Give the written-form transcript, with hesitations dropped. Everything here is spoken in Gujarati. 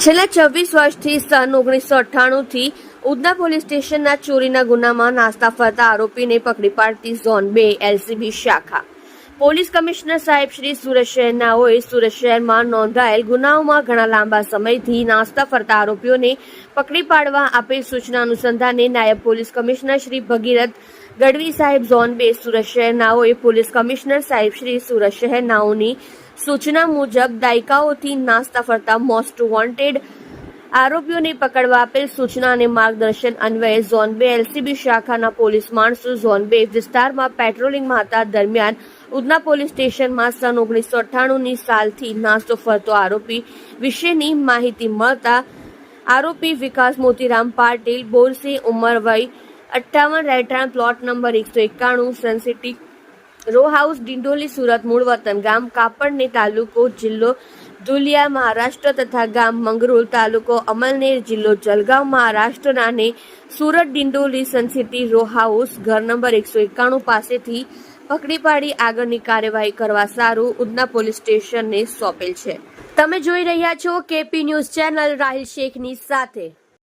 છેલ્લા 26 વર્ષથી સન 1998થી ઉધના પોલીસ સ્ટેશનના ચોરીના ગુનામાં નાસ્તા ફરતા આરોપીને પકડી પાડતી ઝોન 2 એલસીબી શાખા પોલીસ કમિશનર સાહેબ શ્રી સુરત શહેરનાઓએ સુરત શહેરમાં નોંધાયેલ ગુનાઓમાં ઘણા લાંબા સમયથી નાસ્તા ફરતા આરોપીઓને પકડી પાડવા આપેલ સૂચના અનુસંધાને નાયબ પોલીસ કમિશનર શ્રી ભગીરથ ગઢવી સાહેબ ઝોન 2 સુરત શહેરનાઓએ પોલીસ કમિશનર સાહેબ શ્રી સુરત શહેરનાઓની સૂચના મુજબ દાયકાઓથી નાસ્તા ફરતા મોસ્ટ વોન્ટેડ આરોપીઓને પકડવા આપેલ સૂચના અને માર્ગદર્શન અન્વયે ઝોન 2 એલસીબી શાખાના પોલીસ માણસો ઝોન 2 વિસ્તારમાં પેટ્રોલિંગમાં હતા દરમિયાન ઉધના પોલીસ સ્ટેશનમાં સન 1998ની સાલથી નાસ્તો ફરતો આરોપી વિશેની માહિતી મળતા આરોપી વિકાસ મોતીરામ પાટીલ બોરસી ઉંમર વય 58 રહેઠાણ plot number 191 sun city row house Dindoli Surat મૂળ વતન ગામ કાપડને તાલુકો જિલ્લો ધુલિયા મહારાષ્ટ્ર તથા ગામ મંગરુલ તાલુકો અમલનેર જિલ્લો જલગાંવ મહારાષ્ટ્રના ને Surat Dindoli sun city row house ઘર નંબર 191 પાસેથી પકડી પાડી આગળની કાર્યવાહી કરવા સારું ઉધના પોલીસ સ્ટેશનને સોંપેલ છે। તમે જોઈ રહ્યા છો કેપી ન્યૂઝ ચેનલ રાહિલ શેખની સાથે।